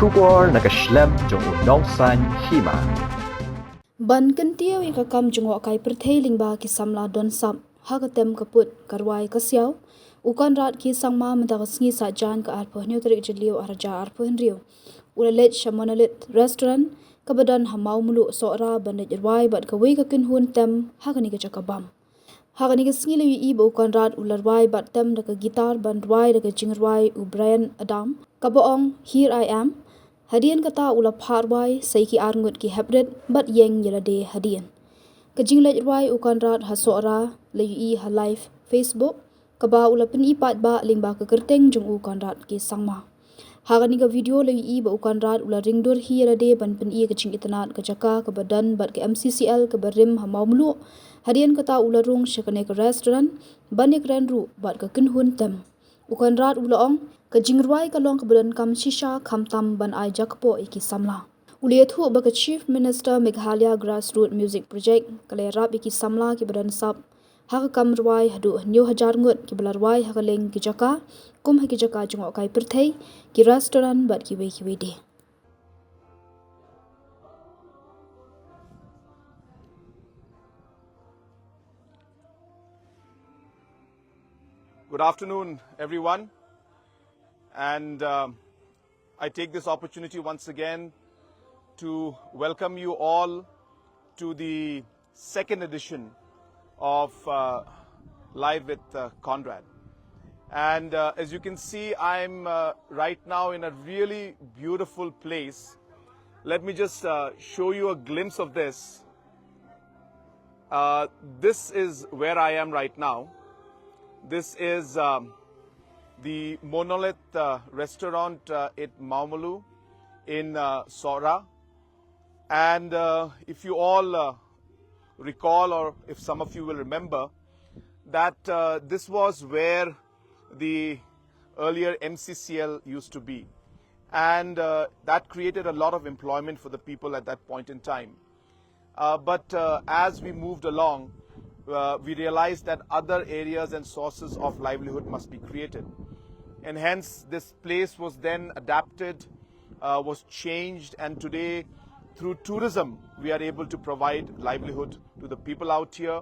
Shubor nakaslem jong unongsan Hima. Ban kentiu ing kakam jungok kai perthailing ba ki samla don sap hagatem kaput karwai kasyau u Conrad ki Sangma mentagasngi sa jan ka arpo neutrik jeliu arja arpo henriu ulalet Monolith restaurant kabadan hamau mulu Sohra ban Rwai bat kawi ka kinhun tem hagani ka jakabam hagani ka sngi lewi ibo Conrad ularwai bat tem da ka gitar ban Rwai da ka jingrwai u Brian Adam kaboong Here I Am hadian kata ula pharwai saiki arngut ki Heprit bat yeng yelade hadian. Kajing lej Rwai u Conrad ha Sohra leyi ha live Facebook kaba ula penipat ba ling ba kekerteng jung u Conrad ki Sangma. Hagani ka video leyi ba u Conrad ula ringdur hi yelade ban peni kajing itanat ka jaka ka badan bat ke MCCL ka barim ha maumlu hadian kata ula rung syakane ka restaurant ban Grassroot bat ka kinhun tem. U Conrad ula ong kajing Rwai kalong kebadan kam shisha kam tam ban ai jakpo iki samla. Uliathu baka Chief Minister Meghalaya Grassroot Music Project kalerap iki samla ki badan sap haka kam Rwai hadu new hajar ngut ki bala Rwai haka leng ki jaka kum haki jaka jungok kai perthai ki restaurant bat ki wede. Good afternoon, everyone. And I take this opportunity once again to welcome you all to the second edition of Live with Conrad. And as you can see, I'm right now in a really beautiful place. Let me just show you a glimpse of this. This is where I am right now. This is the Monolith restaurant at Maumulu in Sohra. And if you all recall, or if some of you will remember, that this was where the earlier MCCL used to be. And that created a lot of employment for the people at that point in time. But as we moved along, we realized that other areas and sources of livelihood must be created. And hence this place was then adapted, was changed, and today through tourism we are able to provide livelihood to the people out here,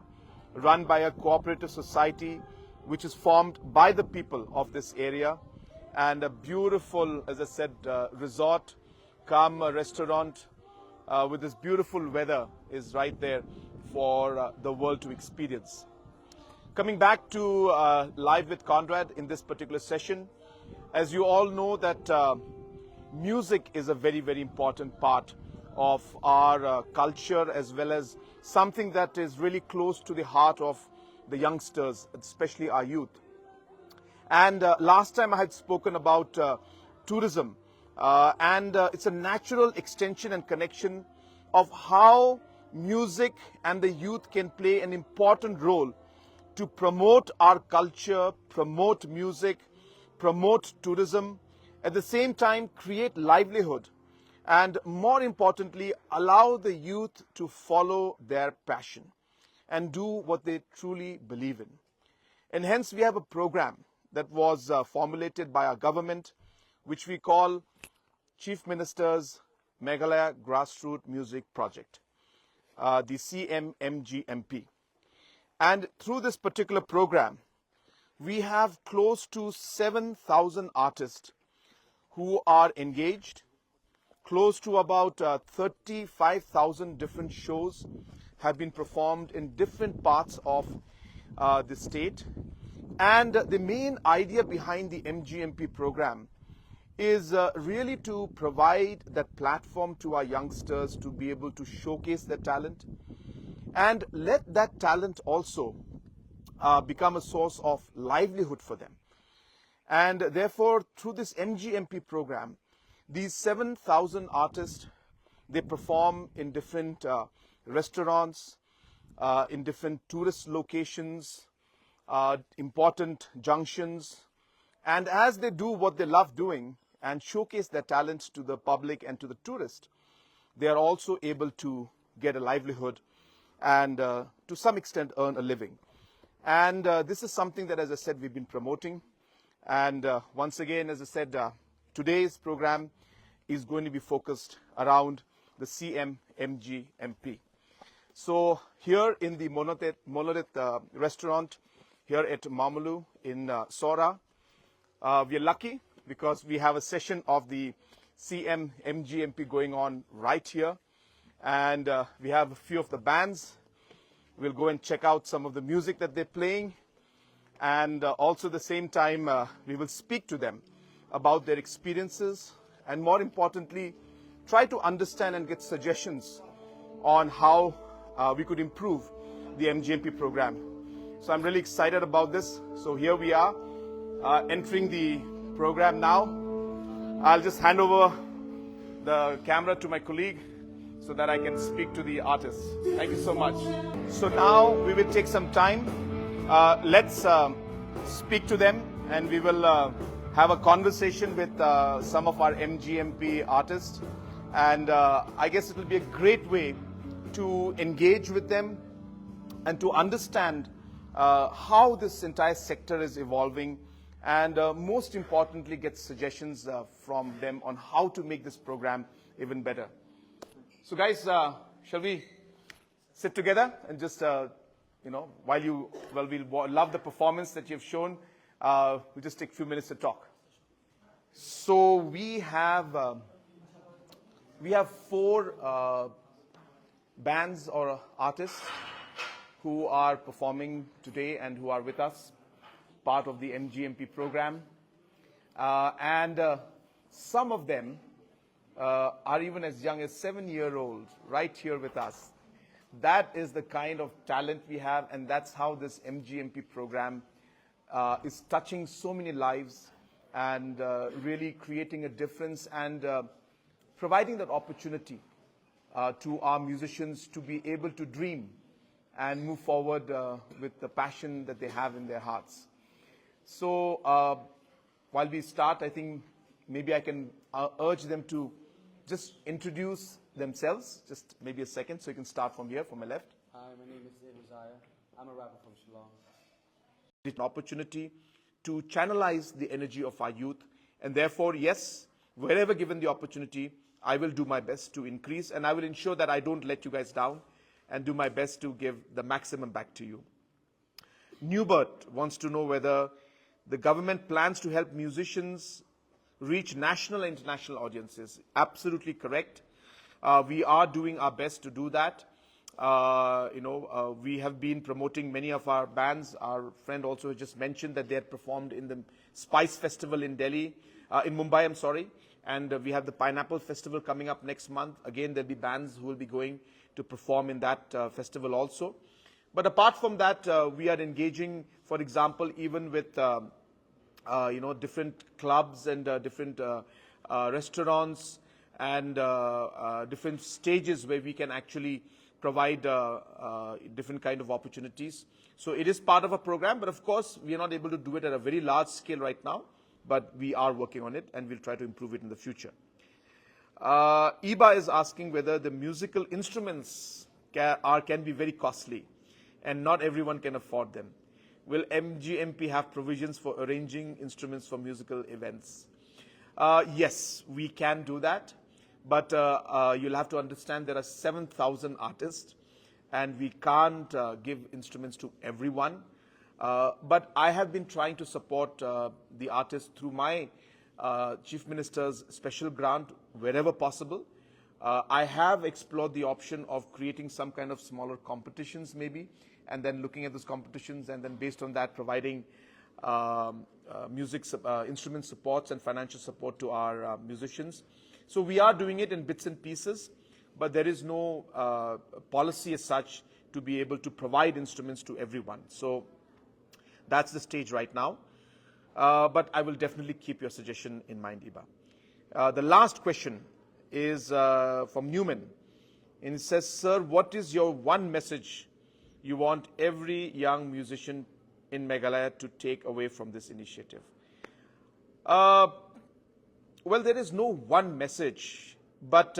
run by a cooperative society which is formed by the people of this area, and a beautiful, as I said, resort come restaurant with this beautiful weather is right there for the world to experience. Coming back to Live with Conrad in this particular session, as you all know that music is a very, very important part of our culture, as well as something that is really close to the heart of the youngsters, especially our youth. And last time I had spoken about tourism, and it's a natural extension and connection of how music and the youth can play an important role to promote our culture, promote music, promote tourism, at the same time create livelihood, and more importantly, allow the youth to follow their passion and do what they truly believe in. And hence we have a program that was formulated by our government, which we call Chief Minister's Meghalaya Grassroot Music Project, the CMMGMP. And through this particular program, we have close to 7,000 artists who are engaged. Close to about 35,000 different shows have been performed in different parts of the state. And the main idea behind the MGMP program is really to provide that platform to our youngsters to be able to showcase their talent, and let that talent also become a source of livelihood for them. And therefore, through this MGMP program, these 7,000 artists, they perform in different restaurants, in different tourist locations, important junctions. And as they do what they love doing and showcase their talents to the public and to the tourist, they are also able to get a livelihood and to some extent earn a living. And this is something that, as I said, we've been promoting. And once again, as I said, today's program is going to be focused around the CMMGMP. So here in the Monolith restaurant here at Mamulu in Sohra, we are lucky because we have a session of the CMMGMP going on right here. And we have a few of the bands. We'll go and check out some of the music that they're playing. And also at the same time, we will speak to them about their experiences. And more importantly, try to understand and get suggestions on how we could improve the MGMP program. So I'm really excited about this. So here we are entering the program now. I'll just hand over the camera to my colleague so that I can speak to the artists. Thank you so much. So now we will take some time. Let's speak to them, and we will have a conversation with some of our MGMP artists. And I guess it will be a great way to engage with them and to understand how this entire sector is evolving, and most importantly get suggestions from them on how to make this program even better. So guys, shall we sit together and just, while we'll love the performance that you've shown, we'll just take a few minutes to talk. So we have 4 bands or artists who are performing today and who are with us, part of the MGMP program. And some of them are even as young as 7-year-old right here with us. That is the kind of talent we have, and that's how this MGMP program is touching so many lives and really creating a difference and providing that opportunity to our musicians to be able to dream and move forward with the passion that they have in their hearts. So while we start, I think maybe I can urge them to just introduce themselves, just maybe a second, so you can start from here, from my left. Hi, my name is Rwai. I'm a rapper from Shillong. It's an opportunity to channelize the energy of our youth, and therefore, yes, wherever given the opportunity, I will do my best to increase, and I will ensure that I don't let you guys down and do my best to give the maximum back to you. Newbert wants to know whether the government plans to help musicians reach national and international audiences. Absolutely correct. We are doing our best to do that. We have been promoting many of our bands. Our friend also just mentioned that they had performed in the Spice Festival in Delhi, in Mumbai, I'm sorry. And we have the Pineapple Festival coming up next month. Again, there'll be bands who will be going to perform in that festival also. But apart from that, we are engaging, for example, even with different clubs and different restaurants and different stages where we can actually provide different kind of opportunities. So it is part of a program, but of course, we are not able to do it at a very large scale right now, but we are working on it and we'll try to improve it in the future. Iba is asking whether the musical instruments can be very costly and not everyone can afford them. Will MGMP have provisions for arranging instruments for musical events? Yes, we can do that, but you'll have to understand there are 7,000 artists and we can't give instruments to everyone. But I have been trying to support the artists through my Chief Minister's special grant wherever possible. I have explored the option of creating some kind of smaller competitions maybe, and then looking at those competitions and then based on that providing instrument supports and financial support to our musicians. So we are doing it in bits and pieces, but there is no policy as such to be able to provide instruments to everyone. So that's the stage right now. But I will definitely keep your suggestion in mind, Iba. The last question is from Newman. And it says, sir, what is your one message you want every young musician in Meghalaya to take away from this initiative? Well, there is no one message, but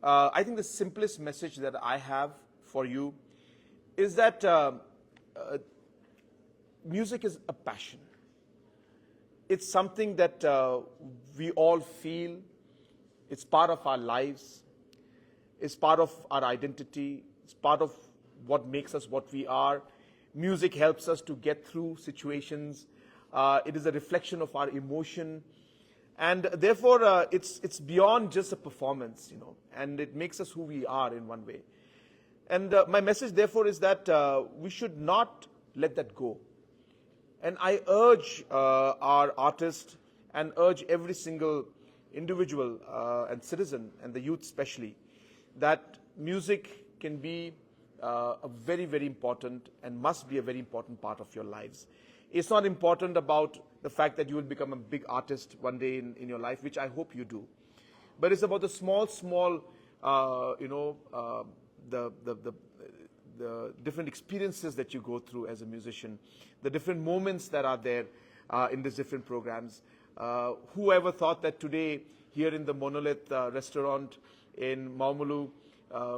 I think the simplest message that I have for you is that music is a passion. It's something that we all feel, It's part of our lives. It's part of our identity. It's part of what makes us what we are. Music helps us to get through situations. It is a reflection of our emotion. And therefore, it's beyond just a performance, and it makes us who we are in one way. And my message, therefore, is that we should not let that go. And I urge our artists and urge every single individual and citizen, and the youth especially, that music can be a very, very important and must be a very important part of your lives. It's not important about the fact that you will become a big artist one day in your life, which I hope you do. But it's about the small, the different experiences that you go through as a musician, the different moments that are there in these different programs. Whoever thought that today here in the Monolith restaurant in Maumulu,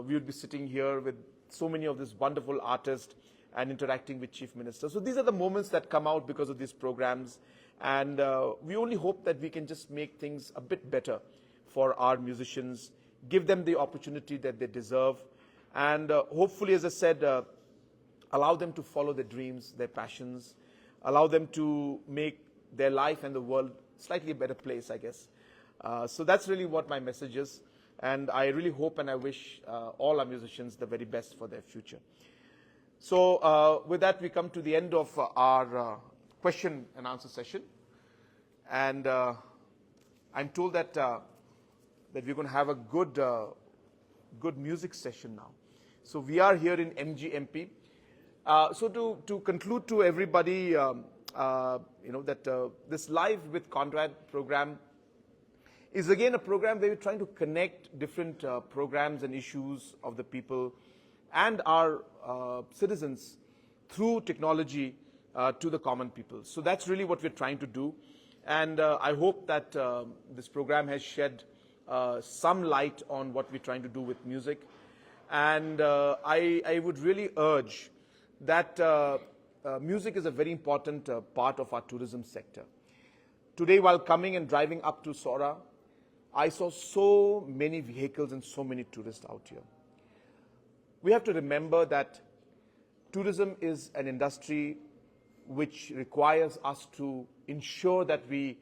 we would be sitting here with so many of these wonderful artists and interacting with Chief Minister. So these are the moments that come out because of these programs. And we only hope that we can just make things a bit better for our musicians, give them the opportunity that they deserve, and hopefully, as I said, allow them to follow their dreams, their passions, allow them to make their life and the world slightly a better place, I guess. So that's really what my message is. And I really hope and I wish all our musicians the very best for their future. So with that, we come to the end of our question and answer session. And I'm told that that we're going to have a good music session now. So we are here in MGMP. So to conclude to everybody, that this Live with Conrad program is again a program where we're trying to connect different programs and issues of the people and our citizens through technology to the common people. So that's really what we're trying to do. And I hope that this program has shed some light on what we're trying to do with music. And I would really urge that music is a very important part of our tourism sector. Today, while coming and driving up to Sohra, I saw so many vehicles and so many tourists out here. We have to remember that tourism is an industry which requires us to ensure that we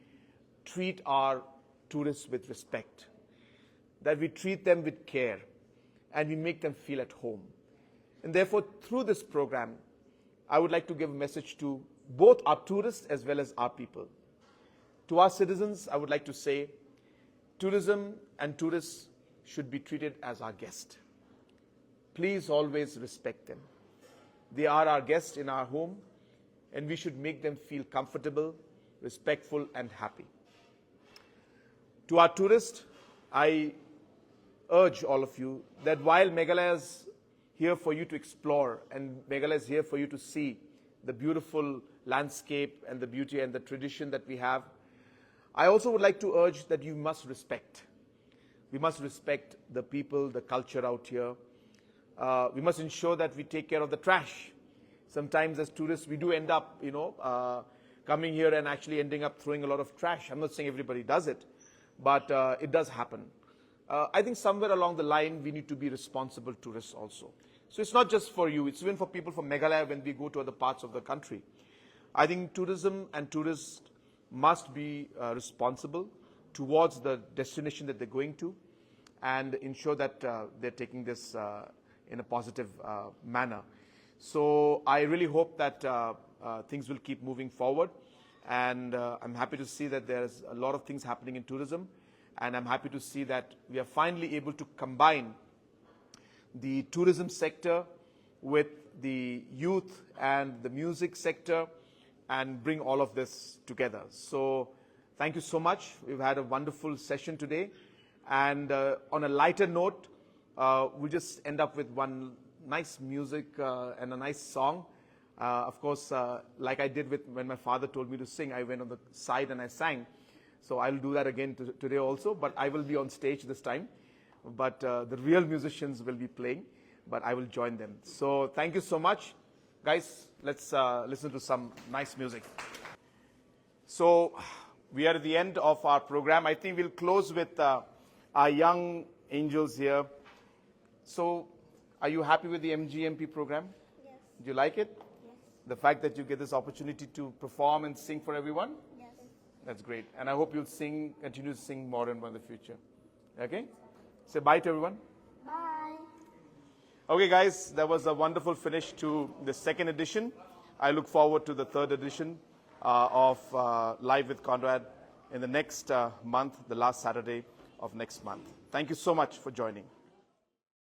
treat our tourists with respect, that we treat them with care, and we make them feel at home. And therefore, through this program, I would like to give a message to both our tourists as well as our people. To our citizens, I would like to say, tourism and tourists should be treated as our guest. Please always respect them. They are our guests in our home, and we should make them feel comfortable, respectful, and happy. To our tourists, I urge all of you that while Meghalaya is here for you to explore, and Meghalaya is here for you to see the beautiful landscape and the beauty and the tradition that we have, I also would like to urge that you must respect. We must respect the people, the culture out here. We must ensure that we take care of the trash. Sometimes as tourists, we do end up, coming here and actually ending up throwing a lot of trash. I'm not saying everybody does it, but it does happen. I think somewhere along the line, we need to be responsible tourists also. So it's not just for you, it's even for people from Meghalaya when we go to other parts of the country. I think tourism and tourists must be responsible towards the destination that they're going to and ensure that they're taking this in a positive manner. So I really hope that things will keep moving forward, and I'm happy to see that there's a lot of things happening in tourism, and I'm happy to see that we are finally able to combine the tourism sector with the youth and the music sector and bring all of this together. So thank you so much. We've had a wonderful session today, and on a lighter note, we'll just end up with one nice music and a nice song. Of course, like I did when my father told me to sing, I went on the side and I sang. So I'll do that again today also, but I will be on stage this time. But the real musicians will be playing, but I will join them. So thank you so much. Guys, let's listen to some nice music. So we are at the end of our program. I think we'll close with our young angels here. So, are you happy with the MGMP program? Yes. Do you like it? Yes. The fact that you get this opportunity to perform and sing for everyone? Yes. That's great. And I hope you'll continue to sing more and more in the future. Okay? Say bye to everyone. Bye. Okay, guys, that was a wonderful finish to the second edition. I look forward to the third edition of Live with Conrad in the next month, the last Saturday of next month. Thank you so much for joining.